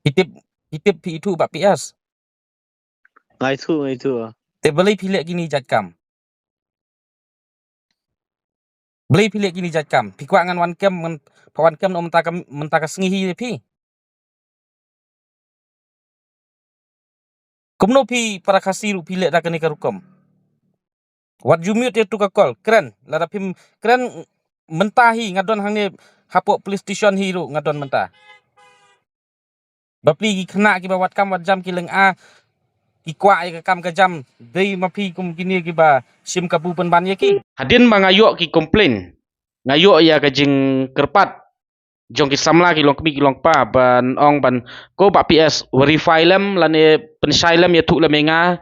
Hitip hitip pi itu bak PS. Ngai thu. Te belai pilek gini jatkam. Belai pilek gini jatkam. Pi kuat ngan wan kem ngan pawan kem no mentaka sengihi pi. Kumno pi para kasiru pilek da kene karukom. Wat jumute tu kakol. Keren. Lada pim keren mentahi ngadon hang ni hapok police station hiru ngadon mentah. Bapli kena ki bawat kam wat jam ki leng a ki kwa ke kam ke jam dei mapi kum kini ki ba sim kabu pen ban ye ki. Hadin mangayok ki komplain. Ngayok ya kajing kerpat. Jong ki samla ki long kemi ki long pa ban ong ban ko ba PS verify lem lane pensai lem ya tu lemenga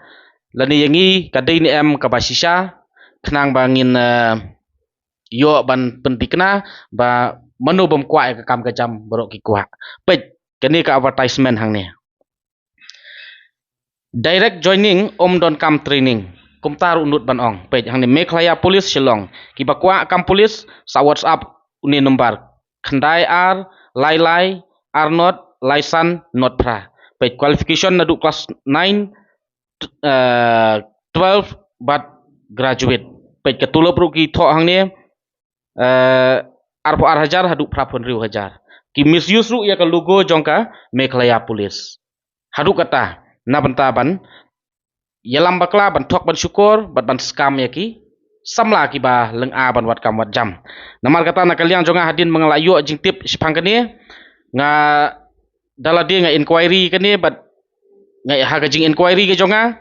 lane yangi kadai ni em ka basisha kenang bangin yo ban pentikna ba manu bom kwa ke kam ke jam borok ki kwa. Pej kini ka advertisement hang ni. Direct joining don kam training. Kumtar unut ban ong. Pej hang ni Meklaya Police Shillong. Ki bakwa kam police sa WhatsApp uni nomor Khandai R, Lai, Arnot, Laisan, Not Pra. Pej qualification nadu class 9, 12 but graduate. Pej ketulop rugi thok hang ni arpo hajar hadu prapon riu hajar. Ki misuse ru ya ka logo jongka Meklaya Police. Hadu kata na bentaban yalam bakla ban thok ban syukur ban skam ya ki samla ki ba leng a ban wat kam wat jam. Namar kata na kaliang jonga hadin mengelayu jing tip sipang kene nga dala dia nga inquiry kene bat nga ha jing inquiry ke jonga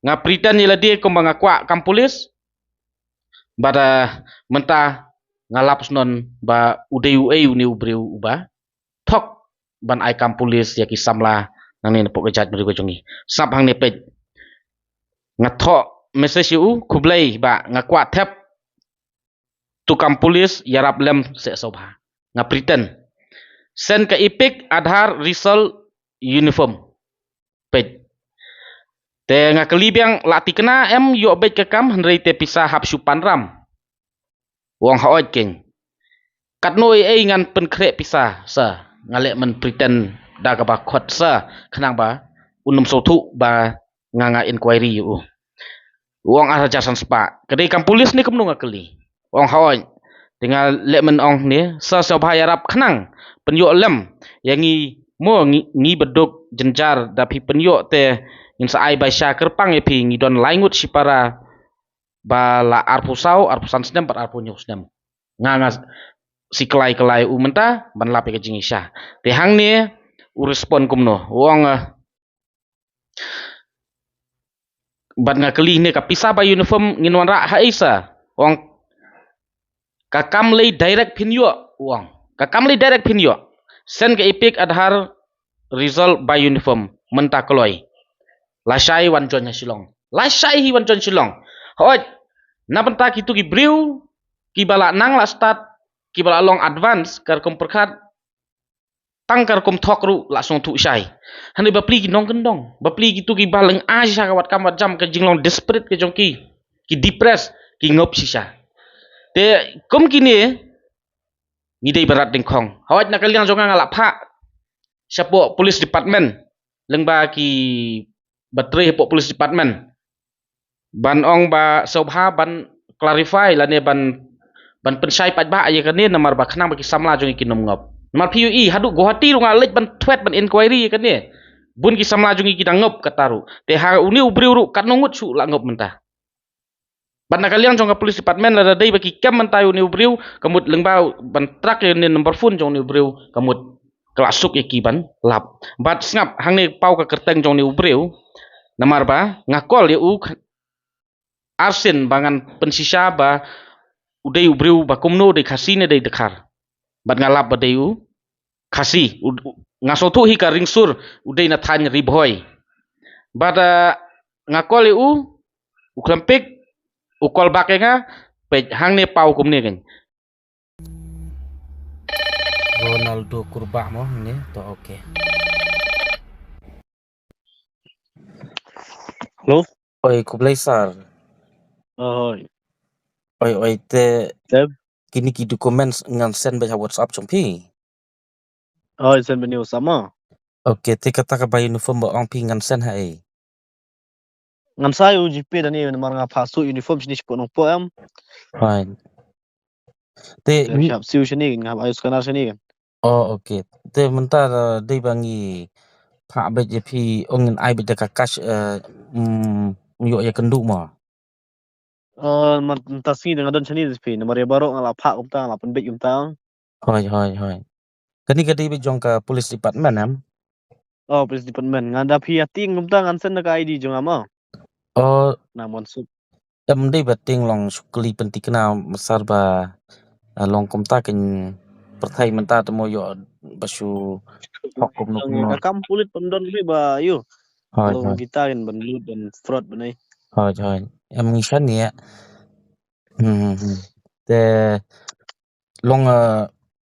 nga pretend ila dia ko mga kwa kam polis bada menta ngalaps non ba udeu uni ubreu uba thok ban ai kam polis ya ki samla nang ni nepok kejat beri jongi sap hang ni pej nga thok message yu kublai ba nga kwa tap tukang polis yarap lem se sobha nga pretend send ke ipik adhar result uniform pej te nga kelibiang lati kena em yo bet ke kam hendrei te pisah hap supan ram wong haoj king kat noi ngan pen krek pisah sa ngalek men pretend da ka ba khot sa khnang ba unum sotu ba nga inquiry yu wong araja san spa kedai kam polis ni kemnu ngakeli wong haoj dengan lek men ong ni sa bahaya rap khnang penyok lem yang ngi bedok jenjar dapi penyok te in sa ai bai sya kerpang e pi ngi don laingut si para bala arpusau arpusan sedem par arpunyo sedem nga si kelai umenta ban lape ke jingi sya te hang ni urespon kumno wong ban ngakeli ni ka pisah ba uniform nginwan ra haisa wong kakam lay direct pinyo uang kakam lay direct pinyo send ke ipik adhar result by uniform menta kloy lasai wan jon silong lasai hi wan jon silong hoj na benta kitu ki briu ki bala nang la start ki bala long advance kar kom perkhat tangkar kom thok ru langsung tu sai hani bapli ki nong kendong bapli kitu ki baleng aja kawat kamat jam ke jinglong desperate ke jongki ki depress ki ngop sisa te kom kini ngidei berat ding kong hawat nak kaliang jonga ngalap pak siapa police department lengba ki baterai pok police department ban ong ba sobha ban clarify la ne ban pensai pat ba ya kan namar ba khnang ba ki samla jongi kinom ngop namar PUE hadu Guwahati ru ngalet ban threat ban inquiry kan ne bun ki samla jongi ki ngop kataru te ha uni ubriu ru kanungut su la ngop mentah ban nakaliang jong ka police department la dai baki kam mentayu ni ubriu kamut lengba ban trak ni number phone jong ni ubriu kamut kelasuk iki ban lap bat ngap hang ni pau ka kerteng jong ni ubriu namar ba ngakol ya u arsin bangan pensisa ba udai ubriu ba kumno de khasine de dekhar bat ngalap ba de u khasi ngasotu hi ka ringsur udai na than ribhoi bat ngakol ya u uklempik ukol bakenga pej hang ne pau kum ne kan Ronaldo kurba mo ne to okay Hello oi kublai sar oi te kini ki dokumen ngan send ba WhatsApp chompi send bani usama Okey, ti kata ka ba uniform ba ong pi ngan sen hai. Ngan sayo GP dan ni namar nga pasu uniform sini po nong po am. Fine. Te Dari siap siu sini nga ayo skenar sini kan. oh okey. Te mentar dei bangi pha ba je pi ongin ai ba ka kash yo ya kendu ma. Man tasi dengan don sini spi namar ya baro ngala pak umta ngala penbet umta. Hoi. Kani ka dei ba jong ka police department am. Oh police department nganda pi ating umta ngan sen ka ID jong ama. Oh, Namon sup. em dei ba ting long sukli penti kena masar ba long komta ken perthai menta temo yo basu hokum no Yang kuno. kakam pulit pendon bi ba yo. Hoi. Long kita kan benlut dan fraud benai. Hoi. Em ngisan ni ya. Te long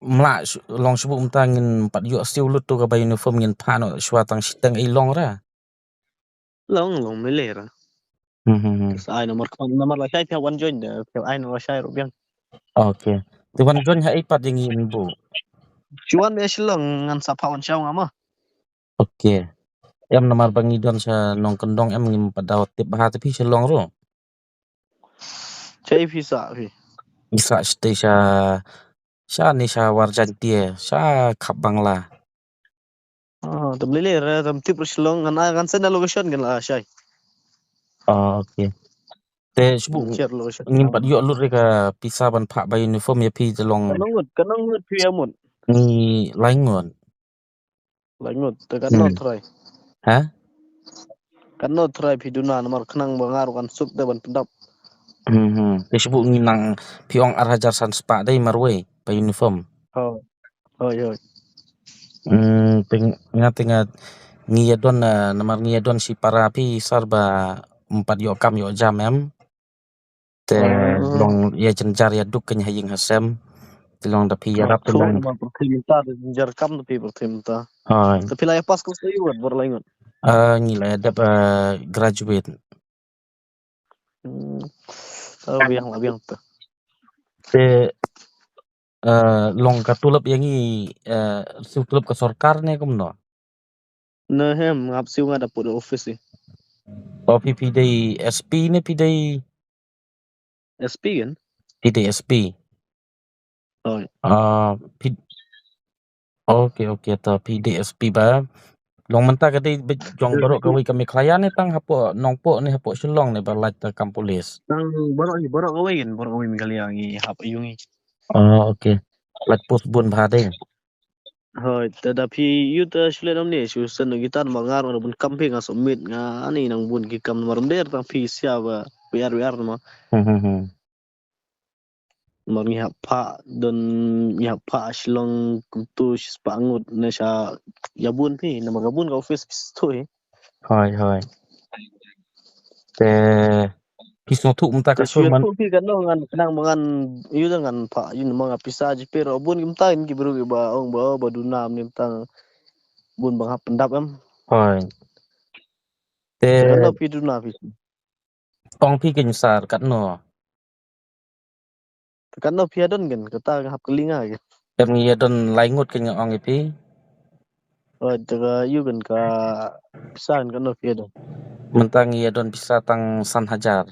mla long subu umta ngin pat yo siu lut tu ka ba uniform ngin phano swatang sitang ai long ra. Long melera. Terus ai nomor lah saya pihak one join dah. Pihak ai nomor saya rupiah. Okey. Tuan John ha ipat ngin bu. Cuan ya silong ngan sapa wan syau ngama. Okey. Em namar bangi don sa nong kendong em ngim padawat tip bah tapi selong ro. Cai visa vi. Isa stay sa ni sa warjan tie sa khap bangla. Oh, tu beli le tam tip silong ngan sen location kan lah syai. Okey. Te subu Share location. ngim pat yo lut re ka pisa ban pha ba uniform ya pi jelong Kanong ngut pi amut. ni laingon. Langut tekan no try. Ha? Kan no try pi duna nomor kenang bangar kan suk deban pendap. Te subu nginang piong arhajar san spa dai marwe pa uniform. Oh, yo. Ingat ngiyadon namar ngiyadon si para pi sarba 4 yo kam yo jam em. Te long ya jenjar ya duk kenya haying hasem. Tilong da pi ya rap Tuh tilong. nomor pertimta jar kam tapi pertimta. Hai. Tapi lah pas kau sayu buat berlaingan. Ngila ya dap graduate. Biang tu. Te long katulap yang tulap ke sorkar ne kumno. Nah, ngap siu ngada put office ni. O PP day SP ne pidai SP kan? pidai SP. Oh. Okey ta pidai SP ba. Long menta kadai jong barok kawai kami klien ni tang hapo nongpo ni hapo silong ni balat ta kam polis. Nang borok kawai kan, borok kawai minggali yang hap yungi. Okey. Lat pos bun bhadeng. Hoi, tetapi you ta sile nam ni susan kita mangar orang bun camping ngasuk meet nga ani nang bun ki kam nomor der tang pi siapa biar nama. Nomor ni pa don ni pa silong tu spangut nesha yabun pi nama gabun ka office tu Hai. Te pisno tu umta ka Terus man. tu pi kan nang kenang mangan you dengan pa you mga pisa je pero bun kimta ki beru ba ong ba dunam ni tang bun bang pendap am. Hai. Te Kan pi duna pi. ong pi kenyasar kat no. Kan pi adon kan kata hap kelinga ke. Kami ya don laingut kenya ong ipi. Oh, jaga you kan ka pisan kan pi adon. Mentang ya don bisa tang san hajar.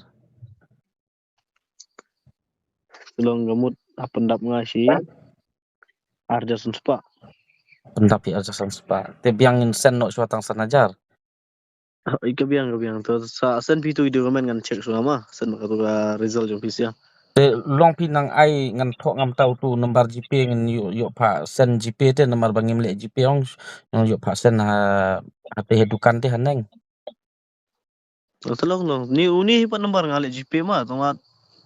Tulong gamut pendap ngasi. Arja spa. Pendap ya aja san spa. Te biangin sen no suatang san hajar. Ika biang tu sa sen pi tu video komen kan cek sama sen maka tu ka result jong pisia. Te long pinang ai ngan thok ngam tau tu nomor GP ngan yo pa sen GP te nomor bangim le GP ong yo pa sen ha te dukan te haneng. Tolong ni uni pa nomor ngale GP ma tu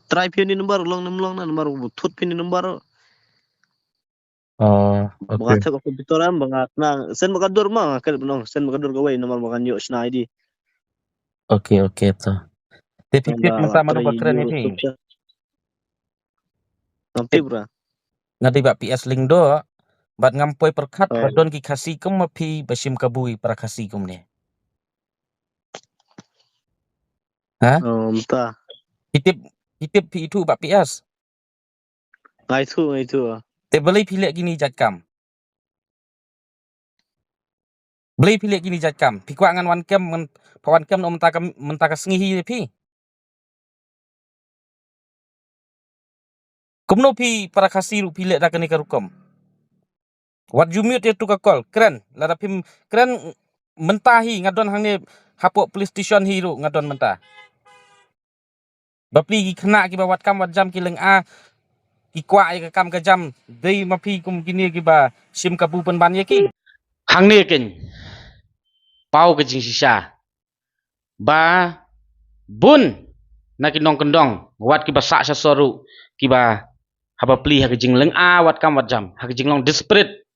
try pi ni nomor long na nomor thut pi ni nomor. Okey. Mga ko komputer am mga na sen makadur ma kan benong sen makadur gawai nomor makan yo sna ID. Okey to. Te pipit menta manu bakren ni pi. Nanti bra. Ngadi ba PS link do bat ngampoi perkat badon ki khasi kum mapi basim kabui para khasi kum ne. Ha? Entah. Hitip pi itu ba PS. Ngai tu. Te beli pilek gini jatkam. Beli pilih kini jatcam. Pikwa ngan wan kem no mentaka sengihi pi. Kumno pi para kasiru pilih dah kini karukom. Wat jumute tu kakol keren. Lara pim keren mentahi ngadon hang ni hapok police station hiru ngadon mentah. Bapli kena ki wat kam wat jam ki leng a ki kwa ke kam ke jam dei mapi kum kini ki ba sim kapu pen ban ye ki. Hang ni ken. Pau ke jing sisa. Ba bun na ki nong kendong wat ki ba sak sasoru ki ba haba pli ha ke jing leng a wat kam wat jam ha ke jing long desperate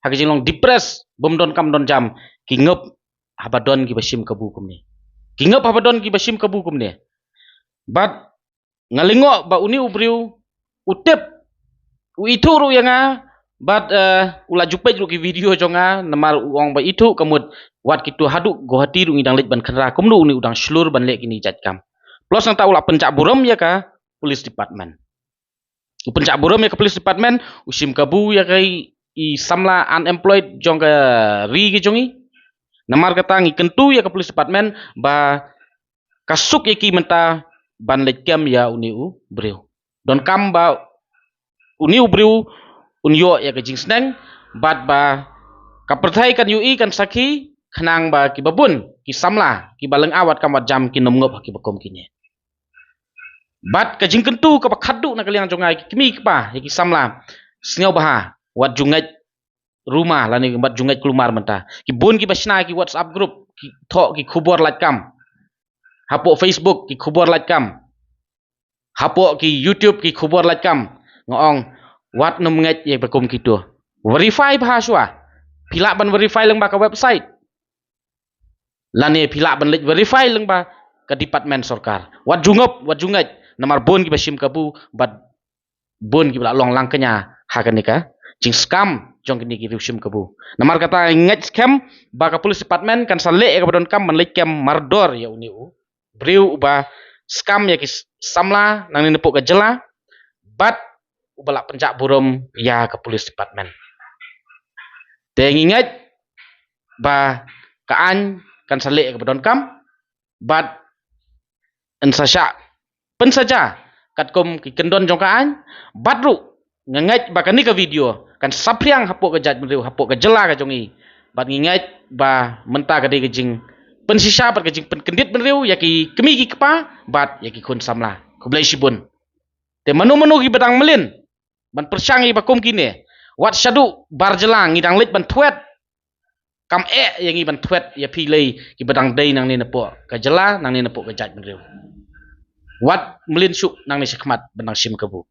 ha ke jing long depressed bom don kam don jam ki ngep haba don ki ba sim kabu kum ni ki ngep haba don ki ba sim kabu kum ni bat ngalingo ba uni ubriu utep u itu ru yang a bat ula jupe ru ki video jonga namar uang ba itu kamut wat kitu hadu go hati ru ngidang lek ban khenra kumnu uni udang slur ban lek ini jatcam plus nang ta ula pencak buram ya ka police department u pencak buram ya ka police department usim kabu ya kai i samla unemployed jong ka ri ki jongi namar kata ngi kentu ya ka police department ba kasuk ya ki menta ban lek kem ya uni u breu don kam ba uni u breu unyo ya ka jing sneng bat ba kaperthai kan ui kan sakhi khnang ba ki babun ki samla ki baleng awat kam wat jam ki nom ngop ki bakom kini bat ka jing kentu ka khaddu na kaliang jongai ki kimi pa ki samla sneu bah wat jungat rumah lani bat jungat kelumar menta ki bun ki basna ki whatsapp group ki tho ki khubor lat kam hapo facebook ki khubor lat kam hapo ki youtube ki khubor lat kam ngoong wat nom nget ye bakom kitu verify bahaswa pilak ban verify leng ba ka website lani pilak ban lek verify leng ba ka department sarkar wat jungat namar bon ki basim kabu bat bon ki long lang kenya ha kan nika jing scam jong kini ki sim kabu namar kata nget scam ba ka police department kan sale ka badon kam man lek kem mardor ya uni u breu ba scam ya ki samla nang ni nepuk ka jela bat ubala pencak burum ya ka police department te ngingat ba kaan kan sale ka badon kam bat en sasya pen saja kat kom ki kendon jong kaan bat ru ngangat ba kan ni ka video kan sapriang hapok ka jat mreu hapok ka jela ka jongi bat ngingat ba menta ka de jing pen sisa bat ka jing pen kendit mreu ya ki kemi ki kapa bat ya ki khun samla ku blai sibun te manu ki badang melin ban persyangi ba kom kini wat syadu bar jelang ngidang lit ban twet kam yang iban twet ya pilai ki badang dai nang ni nepok ka jela nang ni nepok ka jat mreu wat melin syuk nang ni sikmat benang sim kabu